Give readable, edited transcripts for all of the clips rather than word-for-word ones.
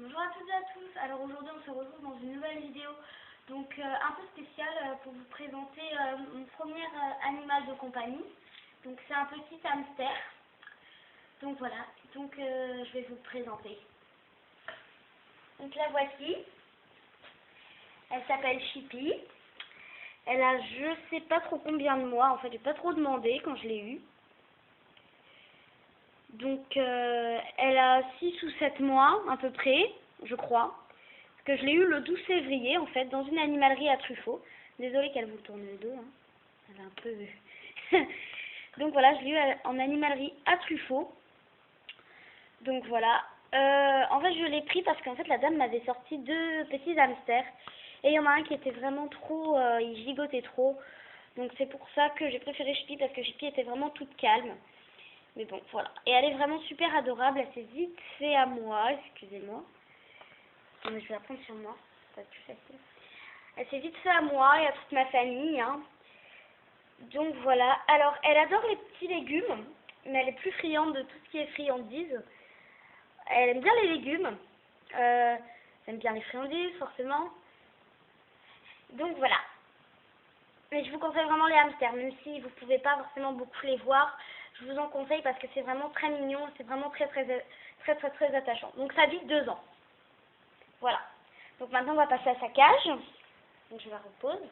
Bonjour à toutes et à tous. Alors aujourd'hui on se retrouve dans une nouvelle vidéo donc un peu spéciale pour vous présenter mon premier animal de compagnie. Donc c'est un petit hamster. Donc voilà, donc je vais vous le présenter. Donc la voici. Elle s'appelle Chippy. Elle a je sais pas trop combien de mois, en fait j'ai pas trop demandé quand je l'ai eue. Donc elle a 6 ou 7 mois à peu près, je crois. Parce que je l'ai eu le 12 février en fait, dans une animalerie à Truffaut. Désolée qu'elle vous tourne le dos, hein. Elle est un peu... Donc voilà, je l'ai eu en animalerie à Truffaut. Donc voilà. En fait je l'ai pris parce qu'en fait la dame m'avait sorti 2 petits hamsters. Et il y en a un qui était vraiment trop... il gigotait trop. Donc c'est pour ça que j'ai préféré Chippy, parce que Chippy était vraiment toute calme. Mais bon, voilà. Et elle est vraiment super adorable. Elle s'est vite fait à moi. Excusez-moi. Non, mais je vais la prendre sur moi. Ça va être plus facile. Elle s'est vite fait à moi et à toute ma famille. Hein. Donc voilà. Alors, elle adore les petits légumes. Mais elle est plus friande de tout ce qui est friandises. Elle aime bien les légumes. Elle aime bien les friandises, forcément. Donc voilà. Mais je vous conseille vraiment les hamsters. Même si vous ne pouvez pas forcément beaucoup les voir. Je vous en conseille parce que c'est vraiment très mignon, c'est vraiment très attachant. Donc ça vit 2 ans. Voilà. Donc maintenant on va passer à sa cage. Donc je la repose.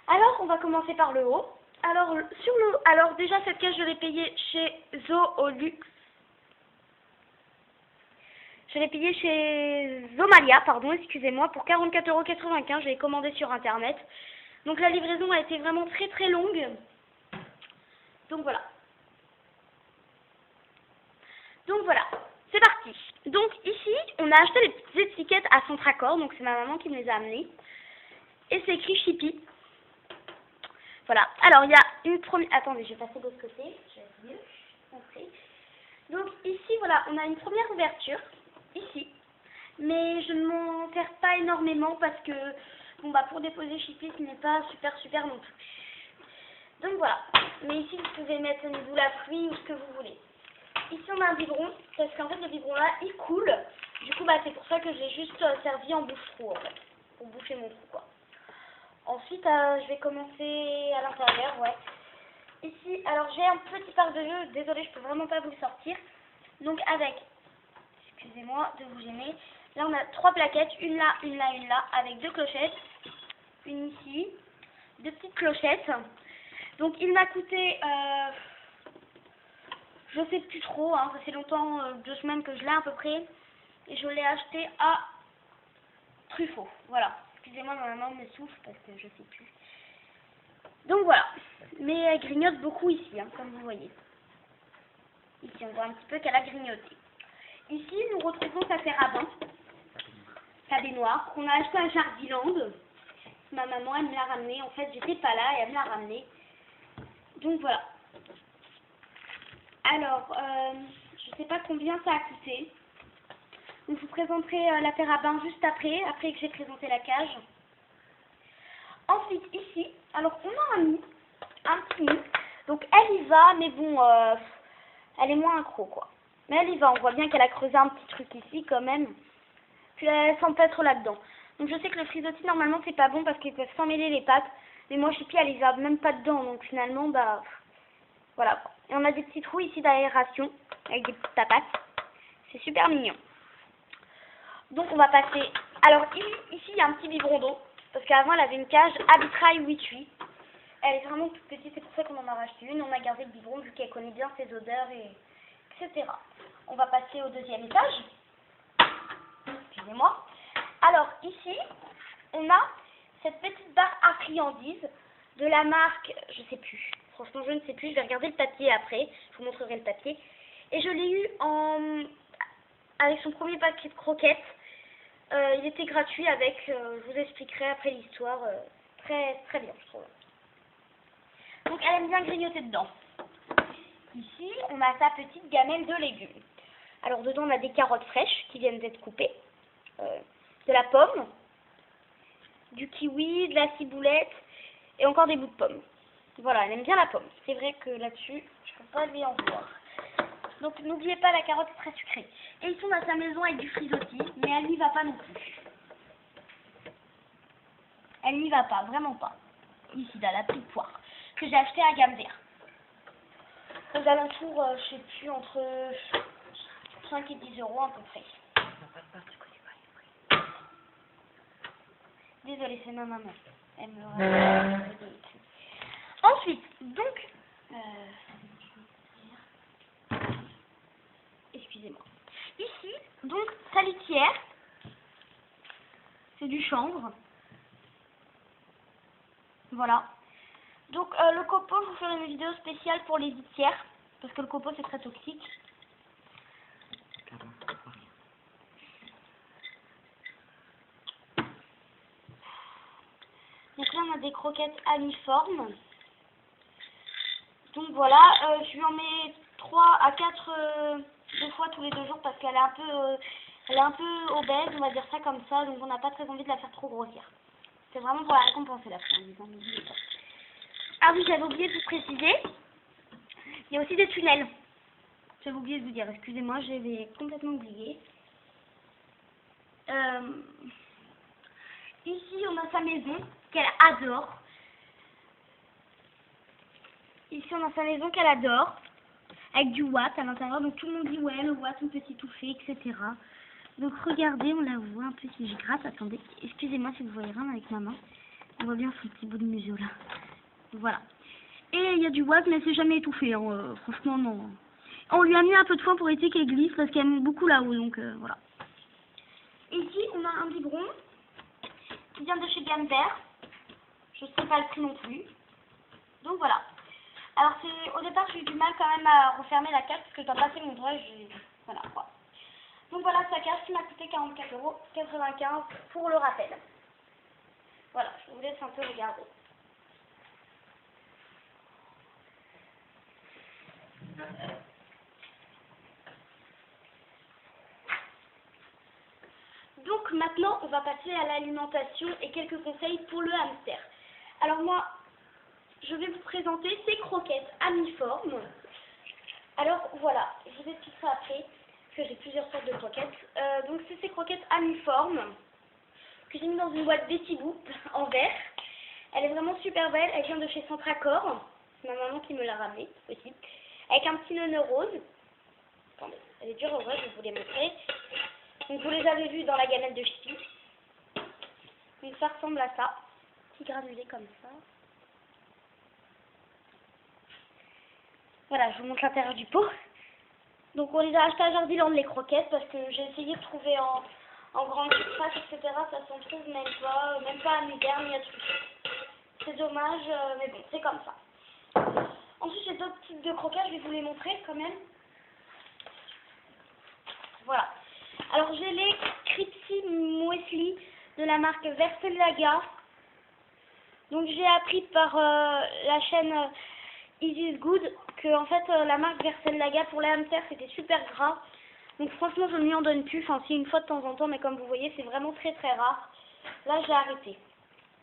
Alors on va commencer par le haut. Alors déjà cette cage je l'ai payée chez Zoolux. Je l'ai payée chez Zomalia, pardon, excusez-moi, pour 44,95 €. Je l'ai commandé sur internet. Donc la livraison a été vraiment très longue. Donc voilà. C'est parti. Donc ici, on a acheté les petites étiquettes à Centracor, donc c'est ma maman qui me les a amenées. Et c'est écrit Chippy. Voilà. Alors il y a une première... Attendez, je vais passer de l'autre côté. Je vais mieux montrer. Donc ici, voilà, on a une première ouverture, ici. Mais je ne m'en sers pas énormément parce que, bon bah pour déposer Chippy, ce n'est pas super non plus. Donc voilà. Mais ici, vous pouvez mettre une boule à fruits ou ce que vous voulez. Ici, on a un biberon, parce qu'en fait, le biberon là, il coule. Du coup, bah, c'est pour ça que j'ai juste servi en bouche-trou, en fait. Pour boucher mon trou, quoi. Ensuite, je vais commencer à l'intérieur, ouais. Ici, alors j'ai un petit pare-de-jeu. Désolée, je peux vraiment pas vous le sortir. Donc, avec, excusez-moi de vous gêner. Là, on a 3 plaquettes, une là, avec 2 clochettes. Une ici, 2 petites clochettes. Donc, il m'a coûté... je sais plus trop, hein, ça fait longtemps, 2 semaines que je l'ai à peu près. Et je l'ai acheté à Truffaut. Voilà. Excusez-moi, ma maman me souffle parce que je sais plus. Donc voilà. Mais elle grignote beaucoup ici, hein, comme vous voyez. Ici, on voit un petit peu qu'elle a grignoté. Ici, nous retrouvons sa terre à bain, sa baignoire, qu'on a acheté à Jardiland. Ma maman, elle me l'a ramenée. En fait, j'étais pas là et elle me l'a ramenée. Donc voilà. Alors, je sais pas combien ça a coûté. Donc, je vous présenterai la terre à bain juste après que j'ai présenté la cage. Ensuite, ici, alors on a un petit nid. Donc, elle y va, mais bon, elle est moins accro, quoi. Mais elle y va, on voit bien qu'elle a creusé un petit truc ici, quand même. Puis elle s'empêtre là-dedans. Donc, je sais que le frisottis, normalement, c'est pas bon parce qu'ils peuvent s'emmêler les pattes. Mais moi, Chippy, elle y va même pas dedans. Donc, finalement, bah, voilà. Et on a des petits trous ici d'aération avec des petites tapates. C'est super mignon. Donc on va passer... Alors ici il y a un petit biberon d'eau. Parce qu'avant elle avait une cage Abitrail 8-8. Elle est vraiment toute petite, c'est pour ça qu'on en a racheté une. On a gardé le biberon vu qu'elle connaît bien ses odeurs, etc. On va passer au 2e étage. Excusez-moi. Alors ici, on a cette petite barre à friandises de la marque, je sais plus. Franchement, je ne sais plus. Je vais regarder le papier après. Je vous montrerai le papier. Et je l'ai eu avec son premier paquet de croquettes. Il était gratuit avec, je vous expliquerai après l'histoire, très bien je trouve. Donc elle aime bien grignoter dedans. Ici on a sa petite gamelle de légumes. Alors dedans on a des carottes fraîches qui viennent d'être coupées, de la pomme, du kiwi, de la ciboulette et encore des bouts de pomme. Voilà, elle aime bien la pomme. C'est vrai que là-dessus je ne peux pas lui en vouloir. Donc n'oubliez pas, la carotte est très sucrée. Et ici on a sa maison avec du frisottis, mais elle n'y va pas non plus. Elle n'y va pas, vraiment pas. Ici, dans la petite poire que j'ai acheté à gamme vert. Aux alentours, je sais plus, entre 5 et 10 euros à peu près. Désolée, c'est ma maman. Elle me raconte. Ensuite, donc, excusez-moi. Ici, donc, sa litière, c'est du chanvre. Voilà. Donc, le copeau, je vous ferai une vidéo spéciale pour les litières, parce que le copeau, c'est très toxique. Donc là, on a des croquettes aniformes. Donc voilà, je lui en mets 3 à 4 2 fois tous les 2 jours parce qu'elle est un peu obèse, on va dire ça comme ça, donc on n'a pas très envie de la faire trop grossir. C'est vraiment pour la récompenser la friandise, n'oubliez pas. Ah oui, j'avais oublié de vous préciser, il y a aussi des tunnels. J'avais oublié de vous dire, excusez-moi, j'avais complètement oublié. Ici, on a sa maison qu'elle adore. Ici, on a sa maison qu'elle adore, avec du watt à l'intérieur. Donc, tout le monde dit, ouais, le watt, on peut s'y toucher, etc. Donc, regardez, on la voit un peu si je gratte. Attendez, excusez-moi si vous voyez rien avec ma main. On voit bien son petit bout de museau, là. Voilà. Et il y a du watt, mais elle s'est jamais étouffée. Hein. Franchement, non. On lui a mis un peu de foin pour éviter qu'elle glisse, parce qu'elle monte beaucoup là-haut. Donc, voilà. Ici, on a un biberon qui vient de chez Gamme Vert. Je ne sais pas le prix non plus. Donc, voilà. Alors, au départ, j'ai eu du mal quand même à refermer la carte parce que je dois passer mon doigt. Voilà, quoi. Donc, voilà sa carte qui m'a coûté 44,95 € pour le rappel. Voilà, je vous laisse un peu regarder. Donc, maintenant, on va passer à l'alimentation et quelques conseils pour le hamster. Alors, moi, je vais vous présenter ces croquettes amiformes. Alors voilà, je vous explique ça après, parce que j'ai plusieurs sortes de croquettes. Donc c'est ces croquettes amiformes que j'ai mis dans une boîte Betty-Boop en verre. Elle est vraiment super belle, elle vient de chez Centracor. C'est ma maman qui me l'a ramenée aussi. Avec un petit nœud rose. Attendez, elle est dure au rose, je vais vous les montrer. Donc vous les avez vus dans la gamelle de Ch'ti. Donc ça ressemble à ça. Petit granulé comme ça. Voilà, je vous montre l'intérieur du pot. Donc on les a achetés à Jardiland les croquettes parce que j'ai essayé de trouver en grande surface, etc. Ça s'en trouve même pas à Nugère ni à Truffaut. C'est dommage, mais bon, c'est comme ça. Ensuite, j'ai d'autres types de croquettes, je vais vous les montrer quand même. Voilà. Alors j'ai les Crispy Muesli de la marque Versellaga. Donc j'ai appris par la chaîne It is Good que en fait la marque Versellaga pour les hamsters c'était super gras. Donc franchement je ne lui en donne plus, enfin si une fois de temps en temps, mais comme vous voyez c'est vraiment très très rare. Là j'ai arrêté.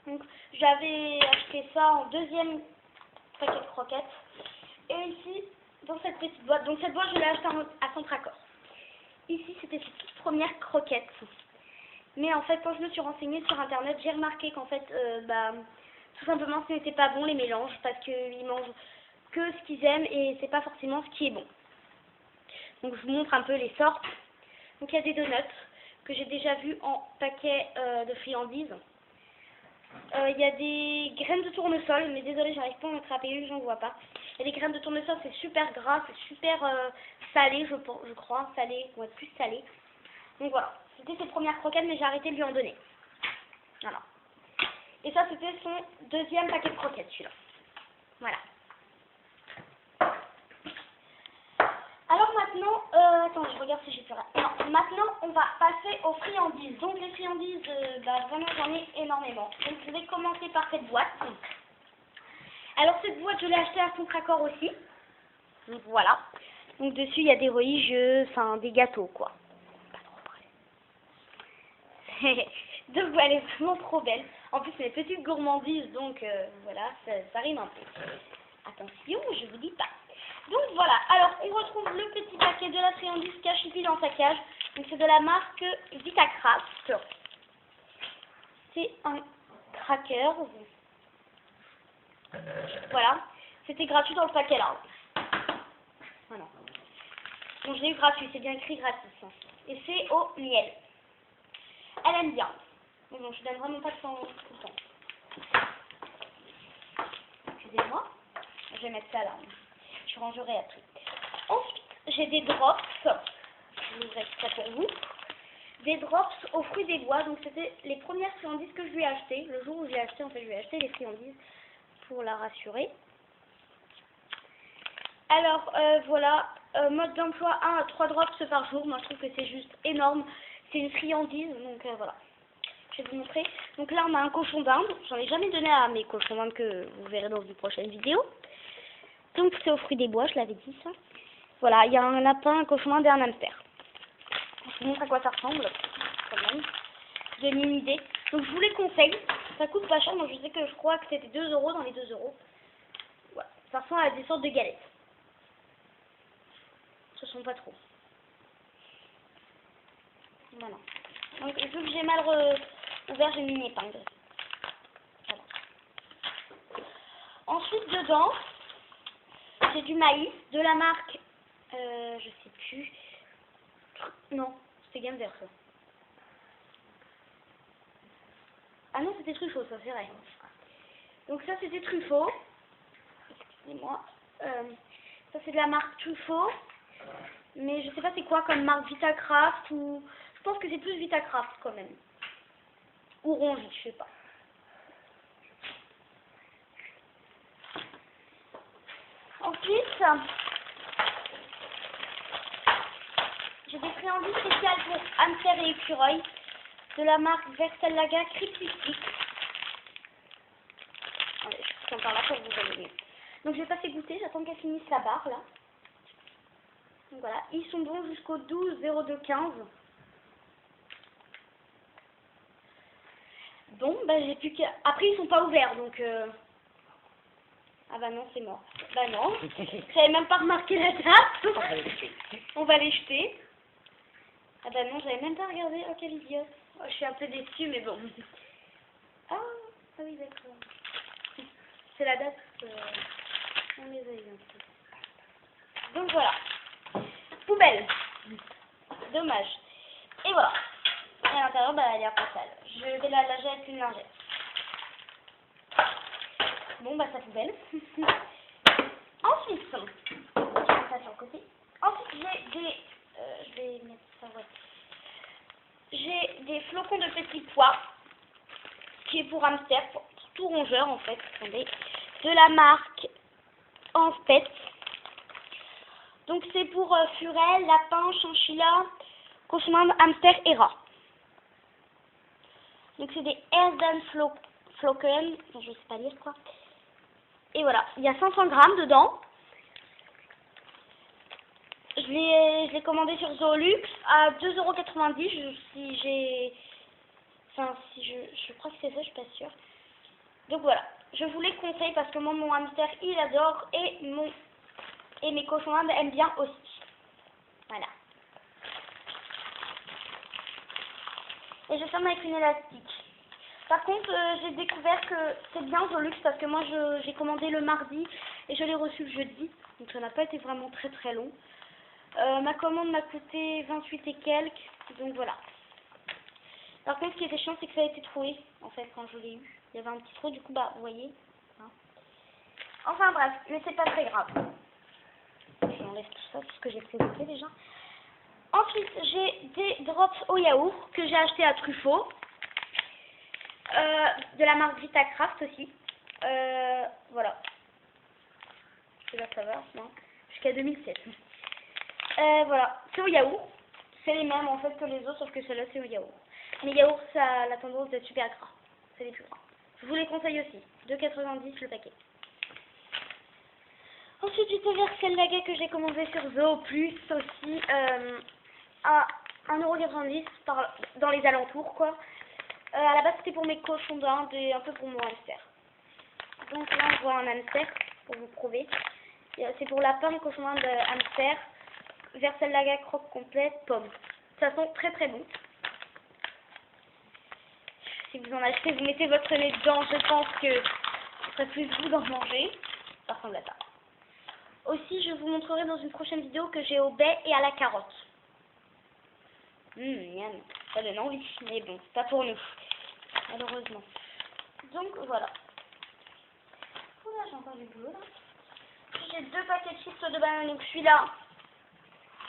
Donc j'avais acheté ça en deuxième paquet de croquettes. Et ici dans cette petite boîte, donc cette boîte je l'ai achetée à Centracor. Ici c'était ces toutes premières croquettes. Mais en fait quand je me suis renseignée sur internet j'ai remarqué qu'en fait tout simplement ce n'était pas bon les mélanges parce qu'ils mangent que ce qu'ils aiment et c'est pas forcément ce qui est bon. Donc je vous montre un peu les sortes. Donc il y a des donuts que j'ai déjà vus en paquet de friandises. Il y a des graines de tournesol, mais désolé j'arrive pas à en attraper une, j'en vois pas. Il y a des graines de tournesol, c'est super gras, c'est super salé je crois, salé, ouais plus salé. Donc voilà, c'était ses premières croquettes mais j'ai arrêté de lui en donner. Voilà. Et ça c'était son deuxième paquet de croquettes celui-là. Voilà. Alors maintenant, attends, je regarde si j'ai plus rien. Non, maintenant on va passer aux friandises. Donc les friandises, vraiment j'en ai énormément. Donc je vais commencer par cette boîte. Alors cette boîte je l'ai achetée à Centracor aussi. Donc voilà. Donc dessus il y a des religieux, enfin des gâteaux quoi. Pas trop près. Donc elle est vraiment trop belle. En plus c'est des petites gourmandises, donc voilà, ça rime un peu. Attention, je vous dis pas. Donc voilà, alors on retrouve le petit paquet paquet de la friandise Cachipi dans sa cage. Donc c'est de la marque Vitacraft. C'est un cracker. Voilà. C'était gratuit dans le paquet là. Voilà. Donc je l'ai eu gratuit, c'est bien écrit gratis. Et c'est au miel. Elle aime bien. Mais bon, je donne vraiment pas de temps tout le temps. Excusez-moi. Je vais mettre ça là. Je rangerai après. Ensuite, j'ai des drops. Je vous ouvre ça pour vous. Des drops aux fruits des bois. Donc c'était les premières friandises que je lui ai achetées. Le jour où je l'ai acheté, en fait, je lui ai acheté les friandises pour la rassurer. Alors voilà, mode d'emploi 1 à 3 drops par jour. Moi je trouve que c'est juste énorme. C'est une friandise, donc voilà. Je vais vous montrer. Donc là on a un cochon d'Inde. J'en ai jamais donné à mes cochons d'Inde que vous verrez dans une prochaine vidéo. Donc c'est aux fruits des bois, je l'avais dit ça. Voilà, il y a un lapin, un cochon d'Inde et un hamster. Je vous montre à quoi ça ressemble, quand même. Donner une idée. Donc je vous les conseille. Ça coûte pas cher, moi je crois que c'était 2 € dans les 2 €. Voilà, ça ressemble à des sortes de galettes. Ce sont pas trop. Voilà. Donc vu que j'ai mal ouvert, j'ai mis une épingle. Voilà. Ensuite dedans, j'ai du maïs de la marque, je sais plus. Non, c'était Gander ça. Ah non, c'était Truffaut ça, c'est vrai. Donc ça c'était Truffaut. Excusez-moi. Ça c'est de la marque Truffaut. Mais je sais pas c'est quoi comme marque, Vitacraft ou... Je pense que c'est plus Vitacraft quand même. Ou Rongi, je sais pas. Ensuite, j'ai des friandises spéciales pour hamster et écureuil de la marque Versallaga Cryptistic. Allez, je prends par là pour vous voyez mieux. Donc je vais passer goûter, j'attends qu'elle finisse la barre là. Donc voilà, ils sont bons jusqu'au 12/02/15. Bon, bah j'ai plus qu'à... Après ils sont pas ouverts donc... Ah bah non, c'est mort. Bah non, j'avais même pas remarqué la date. On va les jeter. Ah bah non, j'avais même pas regardé. Oh quelle idiote. Oh, je suis un peu déçue mais bon. Ah oui d'accord. C'est la date. On les a eu un peu. Donc voilà. Poubelle. Dommage. Et voilà. Et à l'intérieur, bah, elle est un peu sale. Je vais la laver avec une lingette. Bon, bah, sa poubelle. Ensuite, je mets ça sur le côté. Ensuite, j'ai des... je vais mettre ça, ouais. J'ai des flocons de petits pois, qui est pour hamster, pour tout rongeur, en fait. Attendez. De la marque En Fait. Donc, c'est pour furel, lapin, chinchilla, cochon d'Inde, hamster et rat. Donc, c'est des Erden Flocken. Je sais pas lire, quoi. Et voilà, il y a 500 grammes dedans. Je l'ai commandé sur Zoolux à 2,90 €. Je crois que c'est ça, je suis pas sûre. Donc voilà, je vous les conseille parce que moi, mon hamster, il adore et mes cochons d'Inde aiment bien aussi. Voilà. Et je ferme avec une élastique. Par contre, j'ai découvert que c'est bien Zoolux parce que moi, j'ai commandé le mardi et je l'ai reçu le jeudi. Donc ça n'a pas été vraiment très très long. Ma commande m'a coûté 28 et quelques. Donc voilà. Par contre, ce qui était chiant, c'est que ça a été troué, en fait, quand je l'ai eu. Il y avait un petit trou, du coup, bah, vous voyez. Hein. Enfin bref, mais c'est pas très grave. J'enlève tout ça, tout ce que j'ai présenté déjà. Ensuite, j'ai des drops au yaourt que j'ai acheté à Truffaut. De la marque Vitacraft aussi. Voilà. C'est la saveur, non. Jusqu'à 2007. Voilà. C'est au yaourt. C'est les mêmes en fait que les autres, sauf que celle-là c'est au yaourt. Les yaourts, ça a la tendance d'être super gras. C'est les plus gras. Je vous les conseille aussi. 2,90 le paquet. Ensuite, j'ai des Versallaga que j'ai commandé sur Zoo Plus aussi. À 1,90 € dans les alentours, quoi. À la base, c'était pour mes cochons d'Inde et un peu pour mon hamster. Donc là, on voit un hamster pour vous prouver. C'est pour lapin, cochon d'Inde, hamster. Versallaga s'appelle la croque complète pomme. Ça sent très très bon. Si vous en achetez, vous mettez votre nez dedans, je pense que ce serait plus doux d'en manger. Ça ressemble à ça. Aussi, je vous montrerai dans une prochaine vidéo que j'ai au baies et à la carotte. Miam, ça donne envie, mais bon, c'est pas pour nous, malheureusement. Donc voilà. Oula, j'ai encore du boulot là. J'ai 2 paquets de chips de banane, donc celui-là,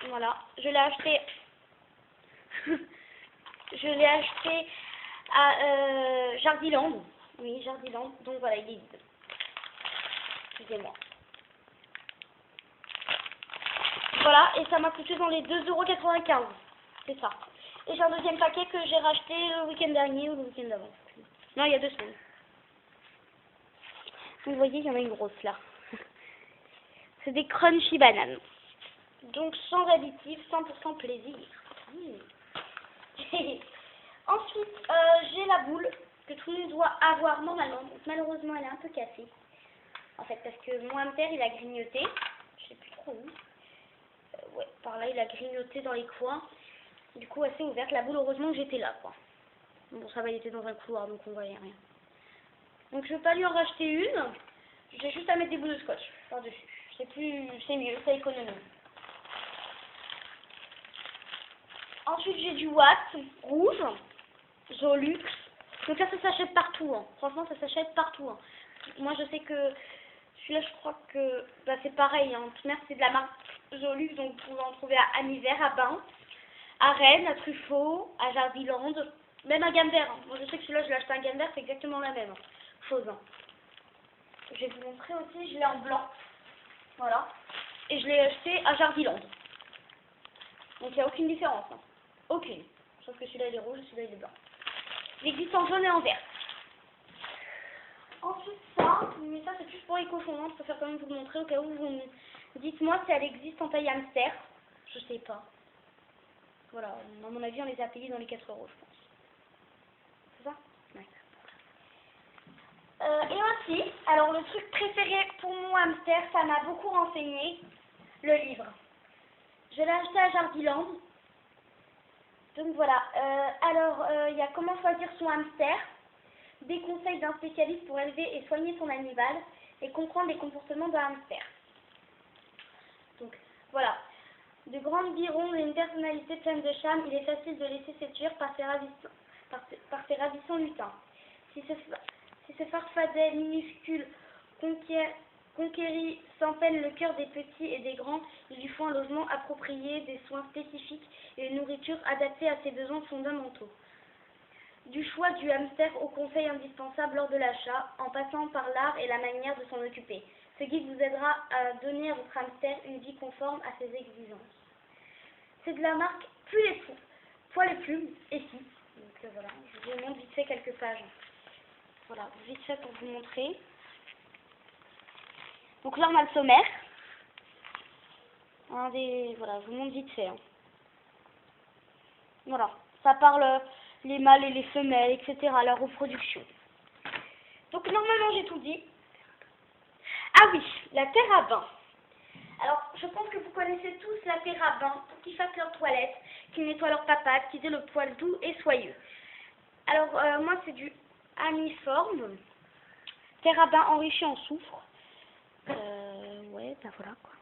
voilà, je l'ai acheté. Je l'ai acheté à Jardiland. Oui, Jardiland, donc voilà, il est vide. Excusez-moi. Voilà, et ça m'a coûté dans les 2,95 €. C'est ça. Et j'ai un deuxième paquet que j'ai racheté le week-end dernier ou le week-end d'avant. Non, il y a 2 semaines. Vous voyez, il y en a une grosse là. C'est des crunchy bananes. Donc sans additifs, 100% plaisir. Ensuite, j'ai la boule que tout le monde doit avoir normalement. Donc malheureusement, elle est un peu cassée. En fait, parce que mon hamster, il a grignoté. Je sais plus trop où. Ouais, par là, il a grignoté dans les coins. Du coup, elle s'est ouverte. La boule, heureusement que j'étais là, quoi. Bon, ça va, il était dans un couloir, donc on voyait rien. Donc je vais pas lui en racheter une. J'ai juste à mettre des bouts de scotch par-dessus. C'est mieux, ça économise. Ensuite, j'ai du Watt rouge, Zolux. Donc là, ça s'achète partout. Hein. Franchement, ça s'achète partout. Hein. Moi, je sais que celui-là, je crois que bah, c'est pareil. Hein. Tout c'est de la marque Zolux, donc vous pouvez en trouver à Anivers, à Bain, à Rennes, à Truffaut, à Jardiland, même à Gander. Hein. Moi, je sais que celui-là, je l'ai acheté à Gander, c'est exactement la même chose. Hein. Je vais vous montrer aussi, je l'ai en blanc. Voilà. Et je l'ai acheté à Jardiland. Donc il n'y a aucune différence. Hein. Aucune. Sauf que celui-là il est rouge et celui-là il est blanc. Il existe en jaune et en vert. Ensuite ça, mais ça c'est plus pour les cochons. Hein. Je préfère quand même vous le montrer au cas où vous me dites-moi si elle existe en taille hamster. Je sais pas. Voilà, à mon avis on les a payés dans les 4 €, je pense. C'est ça? Ouais. Et aussi, alors le truc préféré pour mon hamster, ça m'a beaucoup renseigné, le livre. Je l'ai acheté à Jardiland. Donc voilà. Il y a comment choisir son hamster, des conseils d'un spécialiste pour élever et soigner son animal et comprendre les comportements d'un hamster. Donc voilà. De grandes birondes et une personnalité pleine de charme, il est facile de laisser séduire par ses ravissants lutins. Si ce farfadet minuscule conquérit sans peine le cœur des petits et des grands, il lui faut un logement approprié, des soins spécifiques et une nourriture adaptée à ses besoins fondamentaux. Du choix du hamster aux conseils indispensables lors de l'achat, en passant par l'art et la manière de s'en occuper. Ce guide vous aidera à donner à votre hamster une vie conforme à ses exigences. C'est de la marque Plus les Poils et Plumes, et si. Donc voilà, je vous montre vite fait quelques pages. Voilà, vite fait pour vous montrer. Donc là on a le sommaire. Voilà, je vous montre vite fait. Hein. Voilà, ça parle les mâles et les femelles, etc., la reproduction. Donc normalement j'ai tout dit. Ah oui, la terre à bain. Alors, je pense que vous connaissez tous la terre à bain pour qu'ils fassent leur toilette, qu'ils nettoient leur papates, qu'ils aient le poil doux et soyeux. Alors, moi, c'est du aniforme, terre à bain enrichie en soufre. Ouais, ben voilà quoi.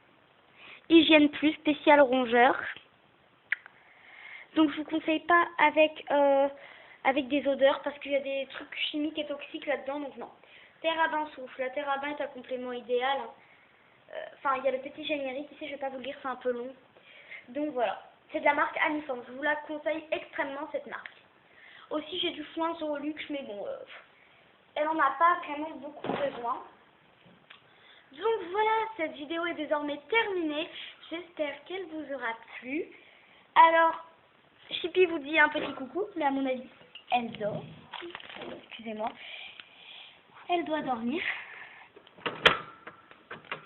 Hygiène plus, spécial rongeur. Donc, je vous conseille pas avec des odeurs parce qu'il y a des trucs chimiques et toxiques là-dedans, donc non. Terre à bain souffle. La terre à bain est un complément idéal. Hein. Enfin, il y a le petit générique ici, je ne vais pas vous le lire, c'est un peu long. Donc voilà, c'est de la marque Aniform, je vous la conseille extrêmement cette marque. Aussi j'ai du foin Zoolux, mais bon, elle n'en a pas vraiment beaucoup besoin. Donc voilà, cette vidéo est désormais terminée, j'espère qu'elle vous aura plu. Alors, Chippy vous dit un petit coucou, mais à mon avis, elle dort. Excusez-moi, elle doit dormir.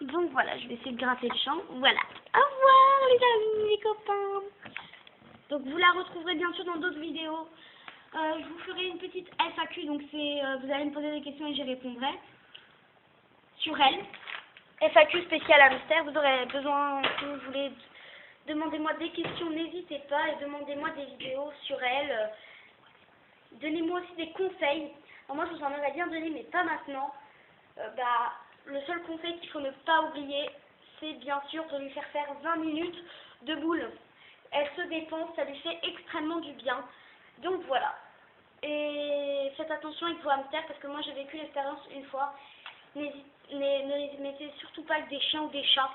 Donc voilà, je vais essayer de gratter le champ. Voilà. Au revoir les amis, les copains. Donc vous la retrouverez bien sûr dans d'autres vidéos. Je vous ferai une petite FAQ, donc vous allez me poser des questions et j'y répondrai. Sur elle. FAQ spéciale hamster, vous aurez besoin, si vous voulez, Demandez-moi des questions, n'hésitez pas, et demandez-moi des vidéos sur elle. Donnez-moi aussi des conseils. Alors moi, je vous en aurais bien donné, mais pas maintenant. Le seul conseil qu'il faut ne pas oublier, c'est bien sûr de lui faire 20 minutes de boule. Elle se dépense, ça lui fait extrêmement du bien. Donc voilà. Et faites attention avec vos hamsters, parce que moi j'ai vécu l'expérience une fois. Ne les mettez surtout pas avec des chiens ou des chats.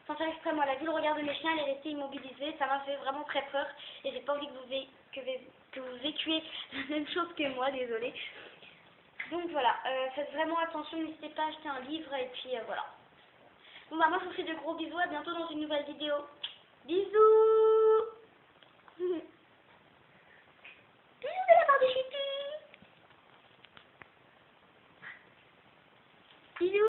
Sans faire exprès, moi, la vue le regard de mes chiens, elle est restée immobilisée. Ça m'a fait vraiment très peur. Et j'ai pas envie que vous vécuiez la même chose que moi, désolée. Donc voilà, faites vraiment attention, n'hésitez pas à acheter un livre et puis voilà. Bon bah moi je vous fais de gros bisous, à bientôt dans une nouvelle vidéo. Bisous.